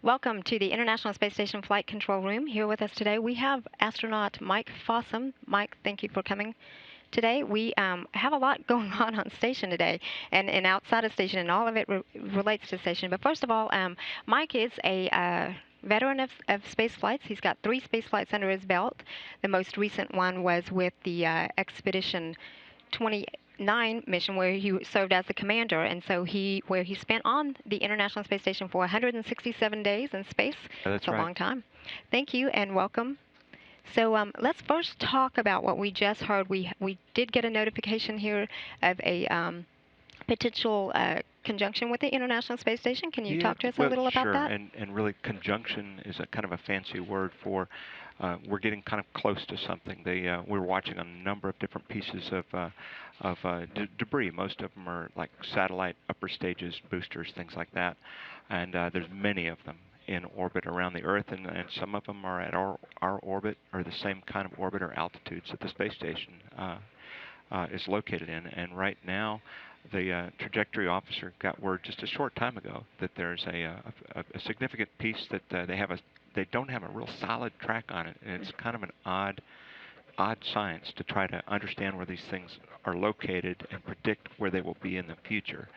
Welcome to the International Space Station Flight Control Room. Here with us today, we have astronaut Mike Fossum. Mike, thank you for coming today. We have a lot going on station today and outside of station, and all of it relates to station. But first of all, Mike is a veteran of space flights. He's got 3 space flights under his belt. The most recent one was with the Expedition 29 mission where he served as the commander, and so where he spent on the International Space Station for 167 days in space. That's It's a right. long time. Thank you and welcome. So let's first talk about what we just heard. We did get a notification here of a potential conjunction with the International Space Station. Can you Yeah, talk to us a well, little about sure. that? And really, conjunction is a kind of a fancy word for we're getting kind of close to something. We're watching a number of different pieces of debris. Most of them are like satellite upper stages, boosters, things like that. And there's many of them in orbit around the Earth, and some of them are at our orbit or the same kind of orbit or altitudes that the space station is located in. And right now, the trajectory officer got word just a short time ago that there's a significant piece that they don't have a real solid track on it, and it's kind of an odd science to try to understand where these things are located and predict where they will be in the future.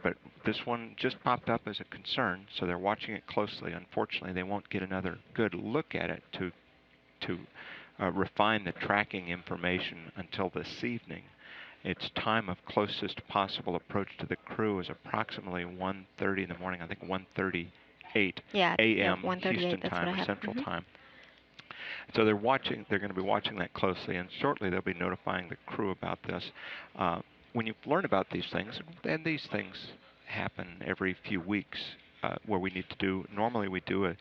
But this one just popped up as a concern, so they're watching it closely. Unfortunately, they won't get another good look at it to refine the tracking information until this evening. Its time of closest possible approach to the crew is approximately 1:30 in the morning, I think 1:38 Yeah, yeah, a.m. 138. Houston That's what time I or have. Central time. So they're going to be watching that closely, and shortly they'll be notifying the crew about this. When you learn about these things, and these things happen every few weeks, where we need to do, normally we do a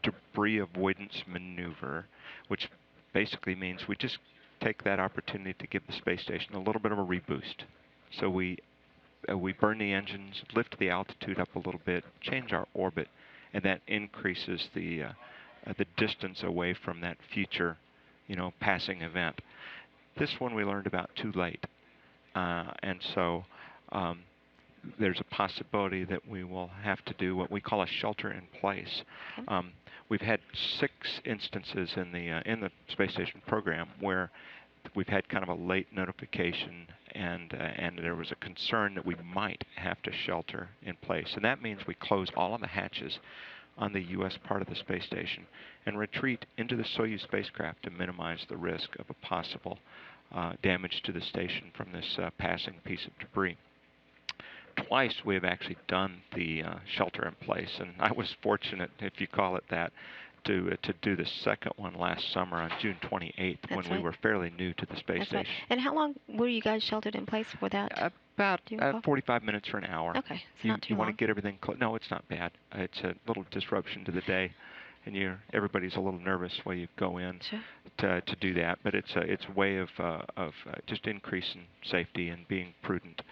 debris avoidance maneuver, which basically means we just take that opportunity to give the space station a little bit of a reboost. So we burn the engines, lift the altitude up a little bit, change our orbit, and that increases the distance away from that future, passing event. This one we learned about too late, and so um, there's a possibility that we will have to do what we call a shelter in place. Okay. Um, we've had 6 instances in the space station program where we've had kind of a late notification, and there was a concern that we might have to shelter in place, and that means we close all of the hatches on the U.S. part of the space station and retreat into the Soyuz spacecraft to minimize the risk of a possible damage to the station from this passing piece of debris. Twice we have actually done the shelter in place, and I was fortunate, if you call it that, to do the second one last summer on June 28th when That's we right. were fairly new to the space That's right. station. And how long were you guys sheltered in place for that? About Do you recall? 45 minutes or an hour. Okay, it's You not too you want to long. get everything no, it's not bad. It's a little disruption to the day, and everybody's a little nervous while you go in Sure. to do that. But it's a way of just increasing safety and being prudent.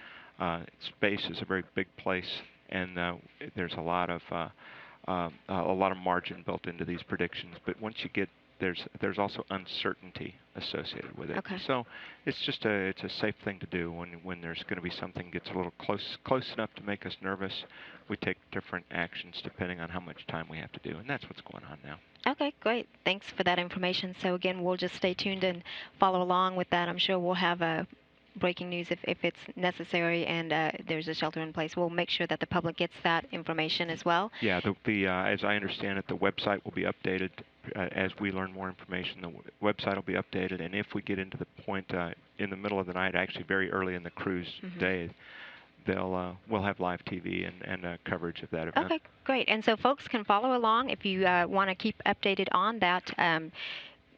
Space is a very big place, and there's a lot of margin built into these predictions. But once you get there's also uncertainty associated with it. Okay. So it's a safe thing to do when there's going to be something gets a little close enough to make us nervous. We take different actions depending on how much time we have to do, and that's what's going on now. Okay, great. Thanks for that information. So again, we'll just stay tuned and follow along with that. I'm sure we'll have breaking news if it's necessary, and there's a shelter in place. We'll make sure that the public gets that information as well. Yeah, as I understand it, the website will be updated as we learn more information. The website will be updated, and if we get into the point in the middle of the night, actually very early in the cruise day, we'll have live TV and coverage of that event. Okay, great. And so folks can follow along if you want to keep updated on that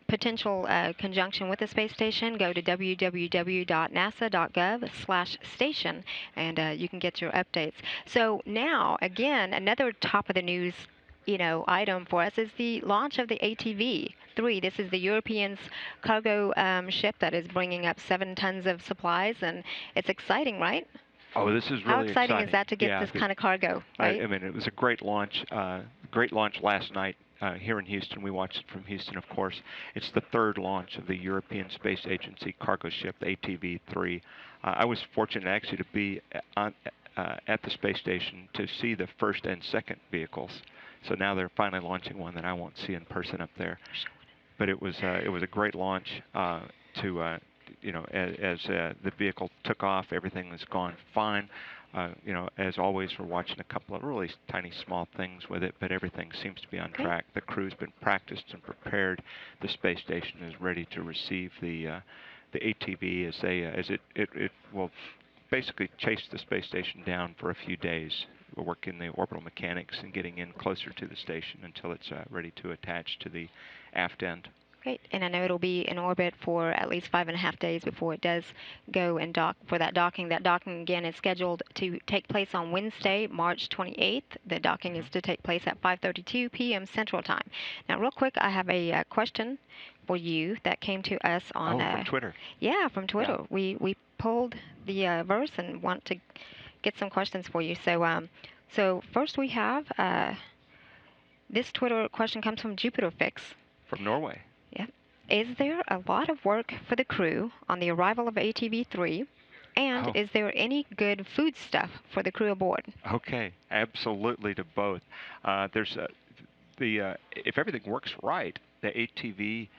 potential conjunction with the space station. Go to www.nasa.gov/station, and you can get your updates. So now, again, another top of the news, item for us is the launch of the ATV-3. This is the European's cargo ship that is bringing up 7 tons of supplies, and it's exciting, right? Oh, this is How really exciting is exciting. that to get Yeah, this kind of cargo, right? I mean, it was a great launch last night here in Houston. We watched it from Houston, of course. It's the third launch of the European Space Agency cargo ship, ATV-3. I was fortunate actually to be at the space station to see the first and second vehicles. So now they're finally launching one that I won't see in person up there. But it was a great launch to as the vehicle took off, everything has gone fine. As always, we're watching a couple of really tiny, small things with it, but everything seems to be on Great. track. The crew's been practiced and prepared. The space station is ready to receive the ATV as it will basically chase the space station down for a few days. We're working the orbital mechanics and getting in closer to the station until it's ready to attach to the aft end. Great. And I know it'll be in orbit for at least 5.5 days before it does go and dock for that docking. That docking, again, is scheduled to take place on Wednesday, March 28th. The docking is to take place at 5:32 p.m. Central Time. Now, real quick, I have a question for you that came to us on... from Twitter. Yeah, from Twitter. Yeah. We pulled the verse and want to get some questions for you. So first we have this Twitter question comes from Jupiter Fix. From Norway. Yep. Is there a lot of work for the crew on the arrival of ATV-3? And is there any good food stuff for the crew aboard? Okay, absolutely to both. If everything works right, the ATV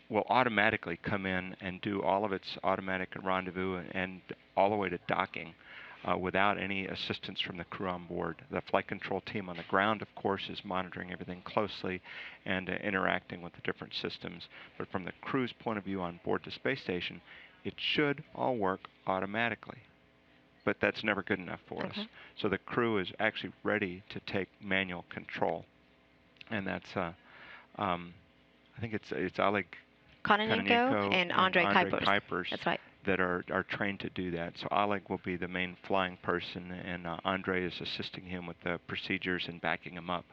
will automatically come in and do all of its automatic rendezvous and all the way to docking without any assistance from the crew on board. The flight control team on the ground, of course, is monitoring everything closely and interacting with the different systems. But from the crew's point of view on board the space station, it should all work automatically. But that's never good enough for us. So the crew is actually ready to take manual control. And that's, I think it's Oleg Kononenko and Andre Kuipers. That's right. That are trained to do that. So Oleg will be the main flying person, and Andre is assisting him with the procedures and backing him up.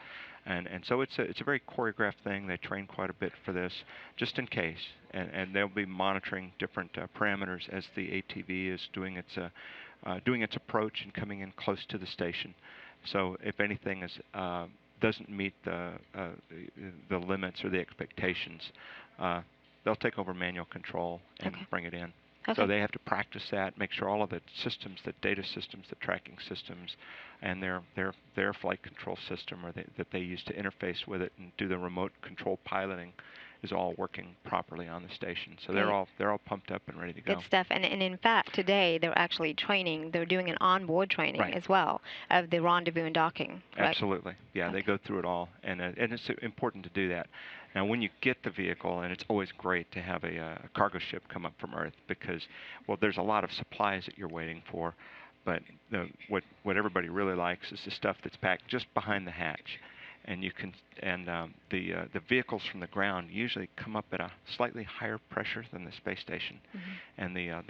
And so it's a very choreographed thing. They train quite a bit for this, just in case. And they'll be monitoring different parameters as the ATV is doing its approach and coming in close to the station. So if anything doesn't meet the limits or the expectations, they'll take over manual control and bring it in. So they have to practice that, make sure all of the systems, the data systems, the tracking systems, and their flight control system that they use to interface with it and do the remote control piloting is all working properly on the station. So they're all pumped up and ready to go. Good stuff. And in fact, today they're actually training. They're doing an onboard training as well of the rendezvous and docking. Correct? Absolutely. Yeah, they go through it all, and it's important to do that. Now, when you get the vehicle, and it's always great to have a cargo ship come up from Earth because, well, there's a lot of supplies that you're waiting for, but what everybody really likes is the stuff that's packed just behind the hatch. And the vehicles from the ground usually come up at a slightly higher pressure than the space station, and the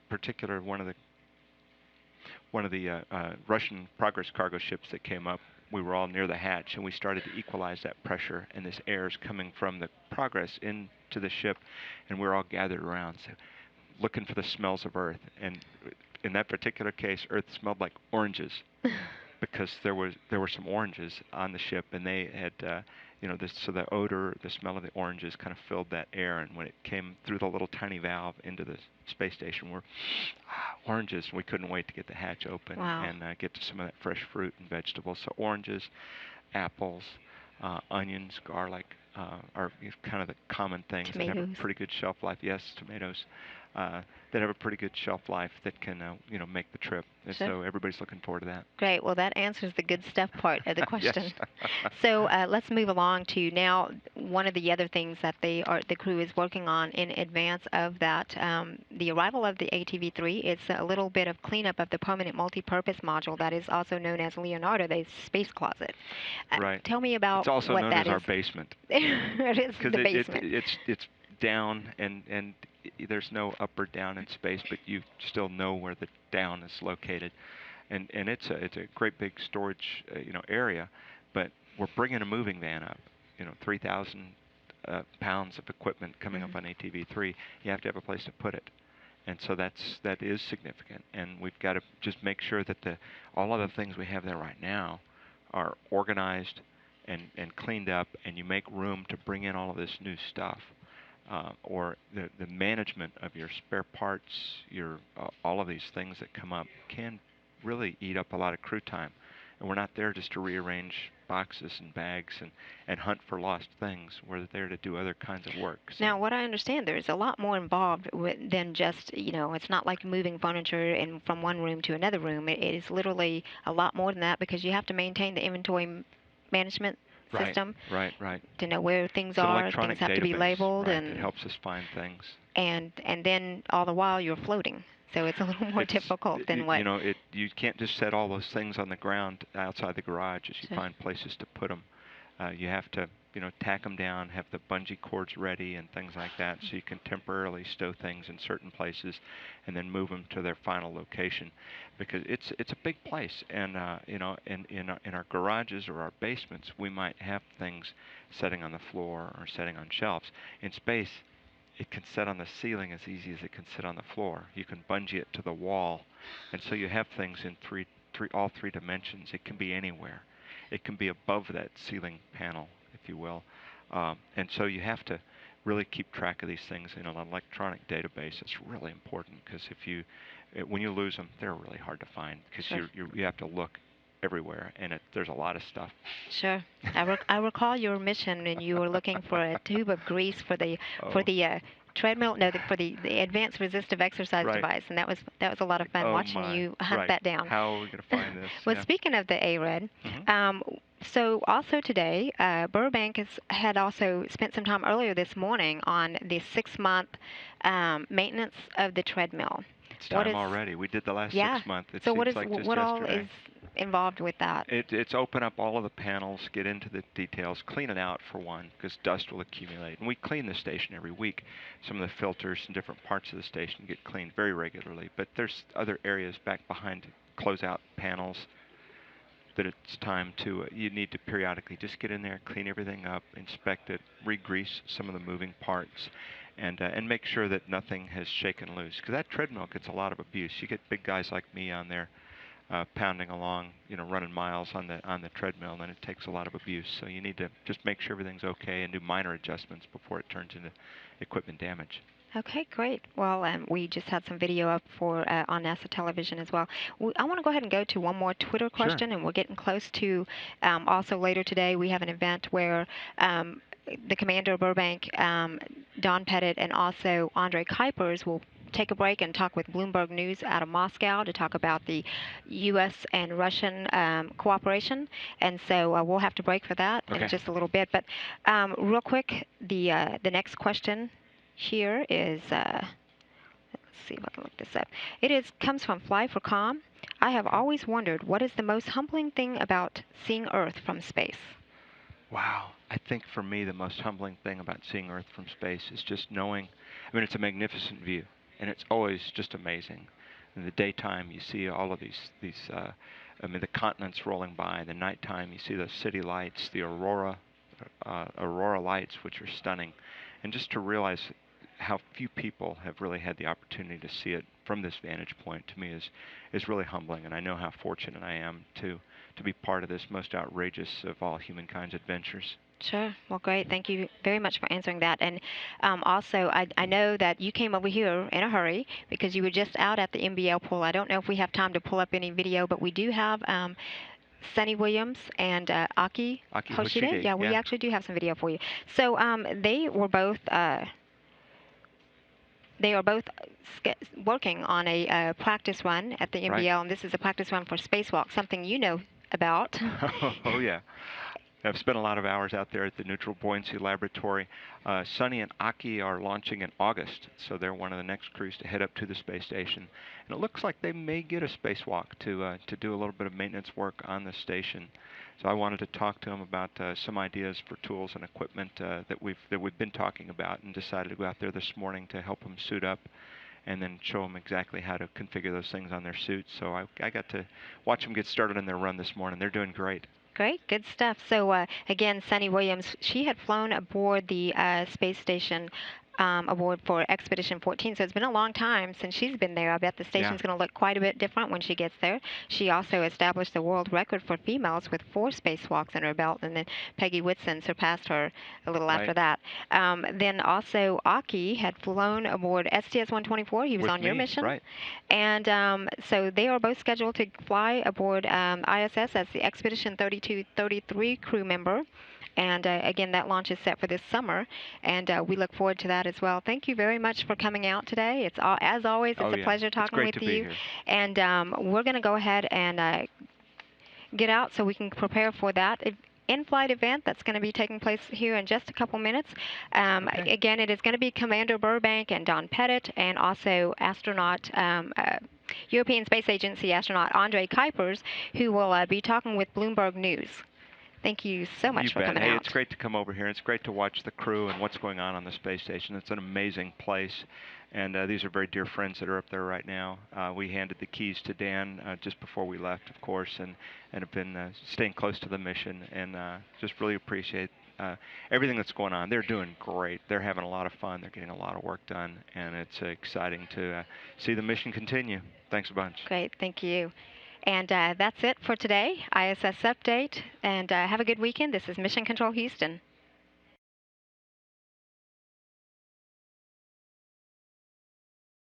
particular one of the Russian Progress cargo ships that came up, we were all near the hatch, and we started to equalize that pressure, and this air is coming from the Progress into the ship, and we're all gathered around, so looking for the smells of Earth. And in that particular case, Earth smelled like oranges. Because there were some oranges on the ship, and they had, so the odor, the smell of the oranges kind of filled that air, and when it came through the little tiny valve into the space station, oranges, and we couldn't wait to get the hatch open and get to some of that fresh fruit and vegetables. So oranges, apples, onions, garlic are kind of the common things that have a pretty good shelf life. Yes, tomatoes. That have a pretty good shelf life that can, make the trip. And so everybody's looking forward to that. Great. Well, that answers the good stuff part of the question. So let's move along to now one of the other things that the crew is working on in advance of that, the arrival of the ATV-3. It's a little bit of cleanup of the permanent multi-purpose module that is also known as Leonardo, the space closet. Right. Tell me about what that is. It's also known as our basement. It is the basement. It's down, and there's no up or down in space, but you still know where the down is located, and it's a great big storage area, but we're bringing a moving van up, 3,000 pounds of equipment coming up on ATV-3. You have to have a place to put it, and so that is significant, and we've got to just make sure that all of the things we have there right now are organized and cleaned up, and you make room to bring in all of this new stuff. Or the management of your spare parts, all of these things that come up can really eat up a lot of crew time. And we're not there just to rearrange boxes and bags and hunt for lost things. We're there to do other kinds of work. So. Now, what I understand, there's a lot more involved than just, it's not like moving furniture from one room to another room. It is literally a lot more than that because you have to maintain the inventory management Right, system right. to know where things It's an are. Things electronic have to be database, labeled, right? It helps us find things. and then all the while you're floating. So it's a little more It's difficult than what. you can't just set all those things on the ground outside the garage as you So, find places to put them. You have to tack them down, have the bungee cords ready and things like that, so you can temporarily stow things in certain places, and then move them to their final location, because it's a big place, and in our garages or our basements we might have things setting on the floor or setting on shelves. In space, it can sit on the ceiling as easy as it can sit on the floor. You can bungee it to the wall, and so you have things in all three dimensions. It can be anywhere. It can be above that ceiling panel, if you will. And so you have to really keep track of these things in an electronic database. It's really important because when you lose them, they're really hard to find because sure. you have to look everywhere, and there's a lot of stuff. Sure. I recall your mission, and you were looking for a tube of grease for the Oh. treadmill. No, for the advanced resistive exercise Right. device, and that was a lot of fun Oh watching my. you hunt Right. that down. How are we going to find this? Well, Yeah. speaking of the ARED, Mhm. so also today, Burbank had also spent some time earlier this morning on the 6-month maintenance of the treadmill. It's What time is, already. We did the last yeah. 6 months. It So seems like just what all is yesterday. involved with that? It's open up all of the panels, get into the details, clean it out for one, because dust will accumulate. And we clean the station every week. Some of the filters in different parts of the station get cleaned very regularly. But there's other areas back behind closeout panels that it's time to, you need to periodically just get in there, clean everything up, inspect it, re-grease some of the moving parts, and make sure that nothing has shaken loose. Because that treadmill gets a lot of abuse. You get big guys like me on there pounding along, running miles on the treadmill, and it takes a lot of abuse. So you need to just make sure everything's okay and do minor adjustments before it turns into equipment damage. Okay, great. Well, we just had some video up on NASA television as well. I want to go ahead and go to one more Twitter Sure. question, and we're getting close to. Also later today, we have an event where the commander of Burbank, Don Pettit, and also Andre Kuipers will take a break and talk with Bloomberg News out of Moscow to talk about the U.S. and Russian cooperation. And so we'll have to break for that in just a little bit. But real quick, the next question here is, let's see if I can look this up. Comes from Fly for Calm. I have always wondered what is the most humbling thing about seeing Earth from space. Wow. I think for me, the most humbling thing about seeing Earth from space is just knowing, it's a magnificent view, and it's always just amazing. In the daytime, you see all of the continents rolling by. In the nighttime, you see the city lights, the aurora lights, which are stunning. And just to realize how few people have really had the opportunity to see it from this vantage point, to me is really humbling. And I know how fortunate I am to be part of this most outrageous of all humankind's adventures. Sure. Well, great. Thank you very much for answering that. And also, I know that you came over here in a hurry because you were just out at the NBL pool. I don't know if we have time to pull up any video, but we do have Sunny Williams and Aki Hoshide. Yeah, we actually do have some video for you. So they are both working on a practice run at the NBL, and this is a practice run for spacewalk, something you know about. Oh, yeah. I've spent a lot of hours out there at the Neutral Buoyancy Laboratory. Sunny and Aki are launching in August, so they're one of the next crews to head up to the space station. And it looks like they may get a spacewalk to do a little bit of maintenance work on the station. So I wanted to talk to them about some ideas for tools and equipment that we've been talking about, and decided to go out there this morning to help them suit up and then show them exactly how to configure those things on their suits. So I got to watch them get started on their run this morning. They're doing great. Great, good stuff. So again, Sunny Williams, she had flown aboard the space station aboard for Expedition 14. So it's been a long time since she's been there. I bet the Yeah. station's going to look quite a bit different when she gets there. She also established the world record for females with 4 spacewalks in her belt, and then Peggy Whitson surpassed her a little after Right. that. Then also Aki had flown aboard STS-124. He was With on your me, mission. right. And so they are both scheduled to fly aboard ISS as the Expedition 3233 crew member. And again, that launch is set for this summer, and we look forward to that as well. Thank you very much for coming out today. As always, it's Oh a yeah, pleasure it's talking great to with be you. here. And we're going to go ahead and get out so we can prepare for that in-flight event that's going to be taking place here in just a couple minutes. Okay. Again, it is going to be Commander Burbank and Don Pettit, and also astronaut. European Space Agency astronaut Andre Kuipers, who will be talking with Bloomberg News. Thank you so You much for bet. coming Hey, out. it's great to come over here. It's great to watch the crew and what's going on the space station. It's an amazing place, and these are very dear friends that are up there right now. We handed the keys to Dan just before we left, of course, and have been staying close to the mission, and just really appreciate everything that's going on. They're doing great. They're having a lot of fun. They're getting a lot of work done, and it's exciting to see the mission continue. Thanks a bunch. Great, thank you. And that's it for today, ISS Update, and have a good weekend. This is Mission Control Houston.